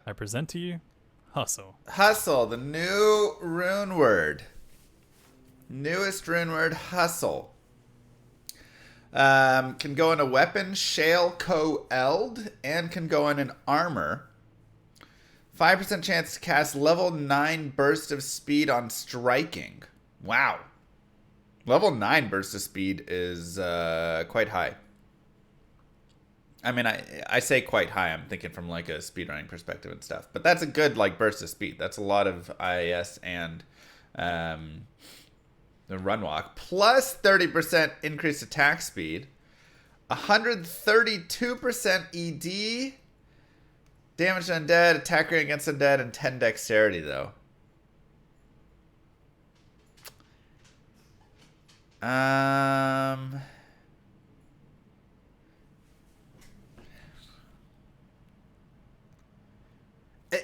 I present to you Hustle. Hustle, the new rune word. Newest rune word, hustle. Can go in a weapon, shale, eld, and can go in an armor. 5% chance to cast level 9 burst of speed on striking. Wow. Level 9 burst of speed is quite high. I mean, I say quite high. I'm thinking from like a speedrunning perspective and stuff. But that's a good like burst of speed. That's a lot of IIS and the run walk. Plus 30% increased attack speed. 132% ED. Damage to undead, attack rate against undead, and 10 dexterity though.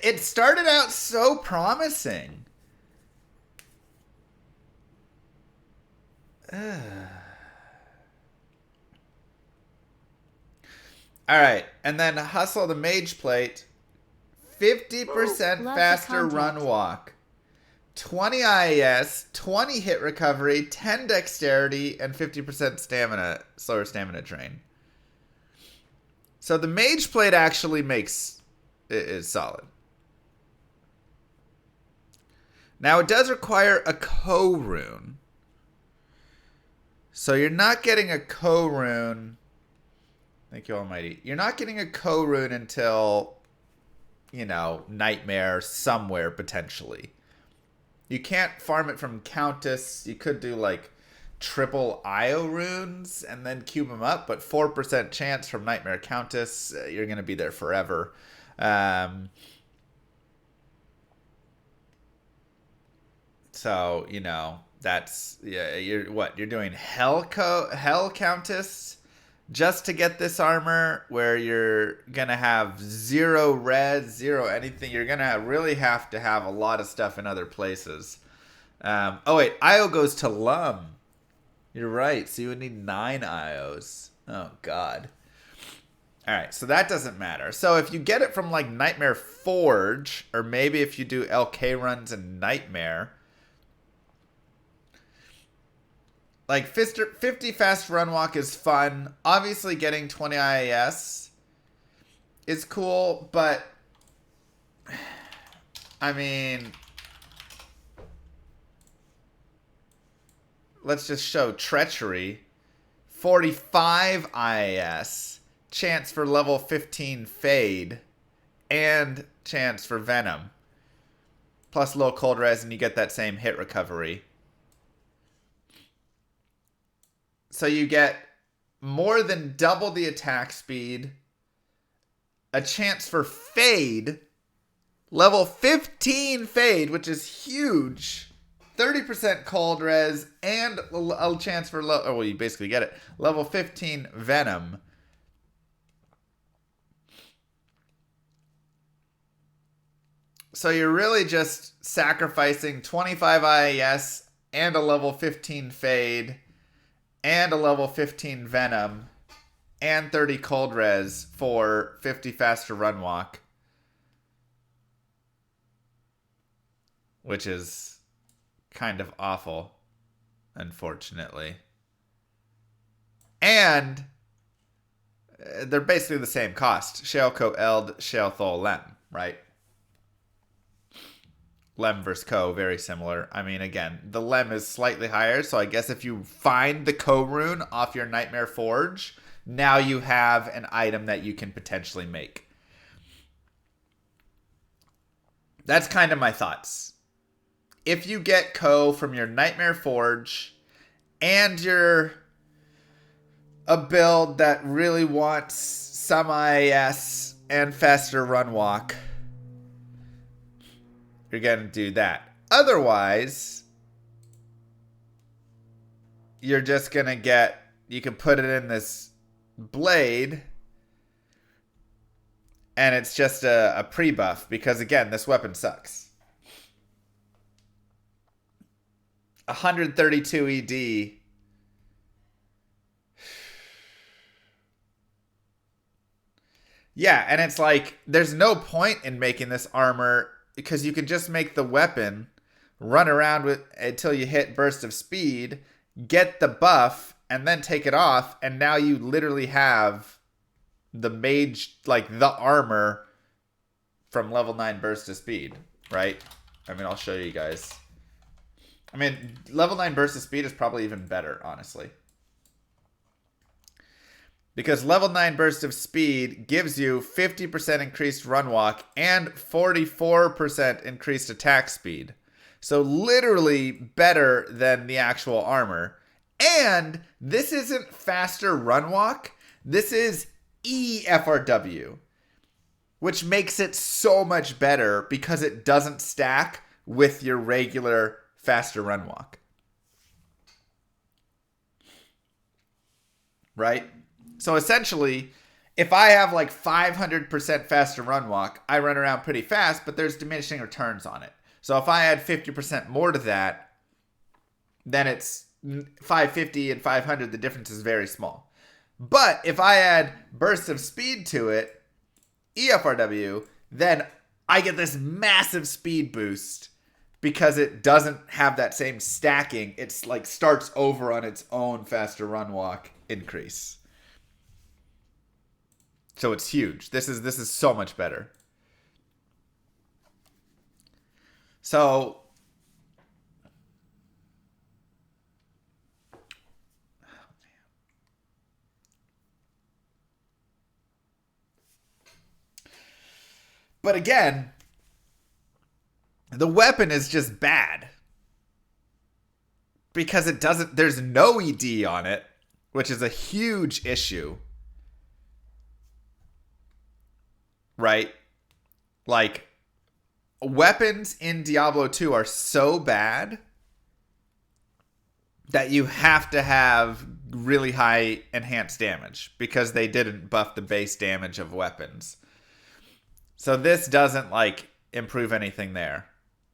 It started out so promising. Alright, and then hustle the mage plate. 50% faster run walk. 20 IAS, 20 hit recovery, 10 dexterity, and 50% stamina, slower stamina drain. So the mage plate actually is solid. Now it does require a co-rune. So you're not getting a co-rune. Thank you, Almighty. You're not getting a co-rune until, Nightmare somewhere, potentially. You can't farm it from Countess. You could do, like, triple IO runes and then cube them up, but 4% chance from Nightmare Countess. You're going to be there forever. So, that's... yeah. You're doing Hell Countess just to get this armor, where you're gonna have 0 res, 0 anything. You're gonna really have to have a lot of stuff in other places. Oh wait, IO goes to Lum. You're right, so you would need 9 IOs. Oh god. Alright, so that doesn't matter. So if you get it from like Nightmare Forge, or maybe if you do LK runs in Nightmare, like 50 fast run walk is fun. Obviously getting 20 IAS is cool, but I mean, let's just show treachery. 45 IAS, chance for level 15 fade, and chance for venom. Plus low cold res, and you get that same hit recovery. So you get more than double the attack speed, a chance for fade, level 15 fade, which is huge, 30% cold res, and a chance for you basically get it, level 15 venom. So you're really just sacrificing 25 IAS and a level 15 fade and a level 15 venom and 30 cold res for 50 faster run walk, which is kind of awful, unfortunately. And they're basically the same cost. Shale Co Eld, Shale Thol Lem, right? Lem versus Co, very similar. I mean, again, the Lem is slightly higher, so I guess if you find the Co rune off your Nightmare Forge, now you have an item that you can potentially make. That's kind of my thoughts. If you get Co from your Nightmare Forge and you're a build that really wants some IAS and faster run walk, you're going to do that. Otherwise, you're just going to get... you can put it in this blade, and it's just a pre-buff, because, again, this weapon sucks. 132 ED. Yeah, and it's like there's no point in making this armor because you can just make the weapon run around with until you hit burst of speed, get the buff, and then take it off, and now you literally have the mage, like the armor from level 9 burst of speed, right? I mean, I'll show you guys. I mean, level 9 burst of speed is probably even better, honestly. Because level 9 burst of speed gives you 50% increased run walk and 44% increased attack speed. So literally better than the actual armor. And this isn't faster run walk. This is EFRW, which makes it so much better because it doesn't stack with your regular faster run walk. Right? So essentially, if I have like 500% faster run walk, I run around pretty fast, but there's diminishing returns on it. So if I add 50% more to that, then it's 550 and 500. The difference is very small. But if I add bursts of speed to it, EFRW, then I get this massive speed boost because it doesn't have that same stacking. It's like starts over on its own faster run walk increase. So it's huge. This is so much better. So but again, the weapon is just bad. Because it doesn't, there's no ED on it, which is a huge issue. Right? Like, weapons in Diablo 2 are so bad that you have to have really high enhanced damage because they didn't buff the base damage of weapons. So this doesn't like improve anything there,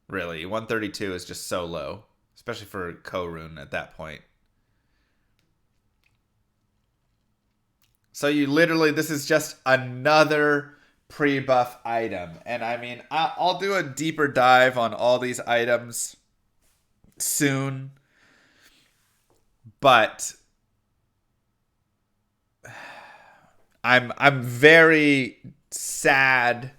really. 132 is just so low, especially for Korun at that point. So you literally, this is just another pre-buff item. And I mean, I'll do a deeper dive on all these items soon. But I'm very sad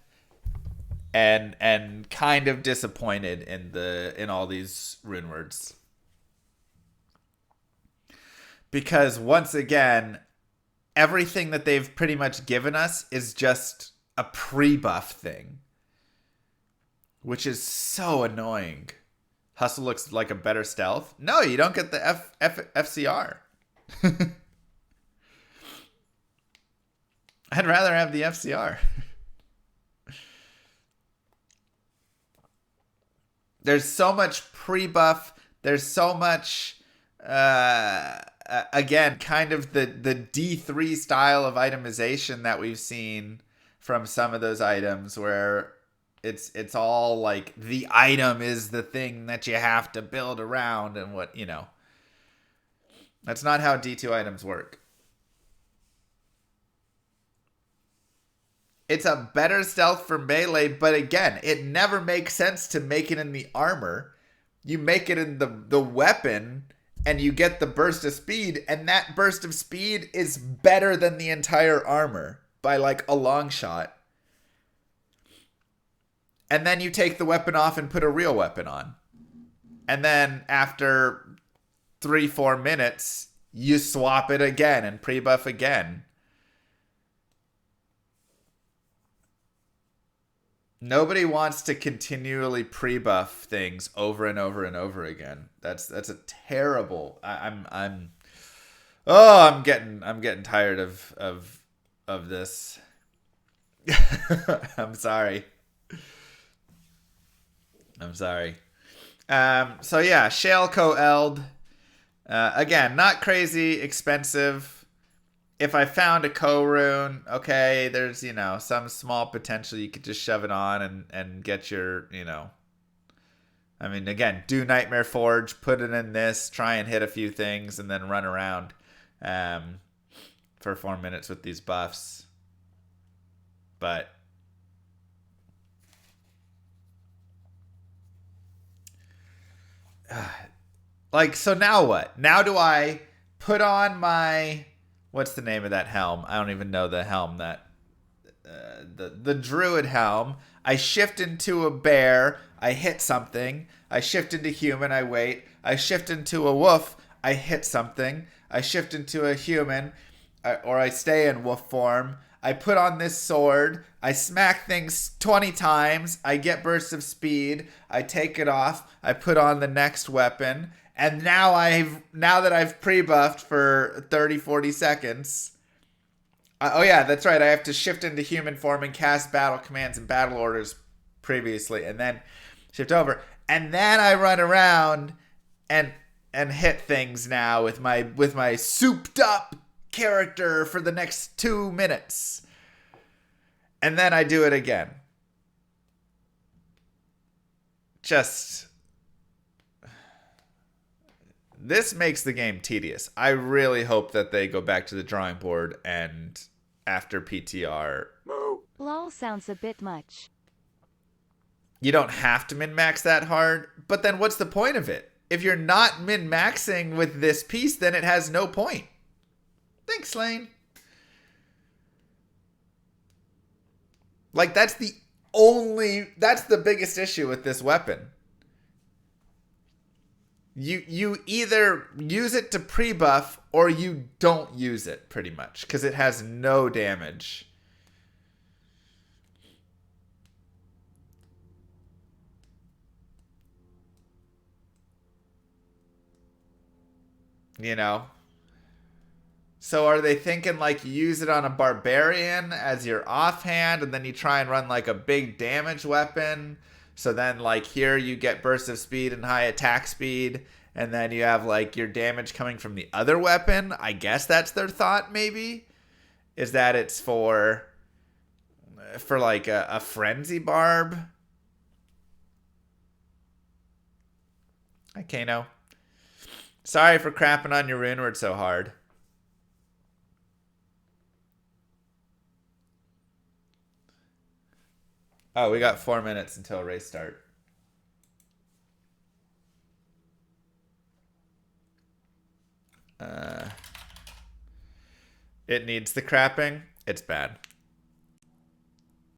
and kind of disappointed in all these rune words. Because once again, everything that they've pretty much given us is just a pre-buff thing, which is so annoying. Hustle looks like a better stealth. No, you don't get the FCR. I'd rather have the FCR. There's so much pre-buff. There's so much, again, kind of the D3 style of itemization that we've seen from some of those items where it's all like the item is the thing that you have to build around and what, you know. That's not how D2 items work. It's a better stealth for melee, but again, it never makes sense to make it in the armor. You make it in the weapon, and you get the burst of speed, and that burst of speed is better than the entire armor by like a long shot. And then you take the weapon off and put a real weapon on. And then after 3-4 minutes, you swap it again and pre-buff again. Nobody wants to continually pre-buff things over and over and over again. That's a terrible. I'm getting tired of this. I'm sorry. So yeah, Shaleco Eld. Again, not crazy expensive. If I found a Korun, okay, there's, you know, some small potential you could just shove it on and get your, you know. I mean, again, do Nightmare Forge, put it in this, try and hit a few things, and then run around for 4 minutes with these buffs. But like, so now what? Now do I put on my, what's the name of that helm? I don't even know the helm that the druid helm. I shift into a bear, I hit something. I shift into human, I wait. I shift into a wolf, I hit something. I shift into a human, or I stay in wolf form. I put on this sword. I smack things 20 times. I get bursts of speed. I take it off. I put on the next weapon. And now that I've pre-buffed for 30, 40 seconds. Oh yeah, that's right. I have to shift into human form and cast battle commands and battle orders previously, and then shift over. And then I run around and hit things now with my souped up character for the next 2 minutes. And then I do it again. Just, this makes the game tedious. I really hope that they go back to the drawing board and after PTR. LOL sounds a bit much. You don't have to min-max that hard, but then what's the point of it? If you're not min-maxing with this piece, then it has no point. Thanks, Lane. Like, that's the biggest issue with this weapon. You either use it to pre-buff or you don't use it, pretty much, because it has no damage. You know? So are they thinking like you use it on a barbarian as your offhand and then you try and run like a big damage weapon? So then like here you get bursts of speed and high attack speed and then you have like your damage coming from the other weapon. I guess that's their thought maybe. Is that it's for like a frenzy barb? Hi Kano. Sorry for crapping on your RUNEWORD so hard. Oh, we got 4 minutes until race start. It needs the crapping. It's bad.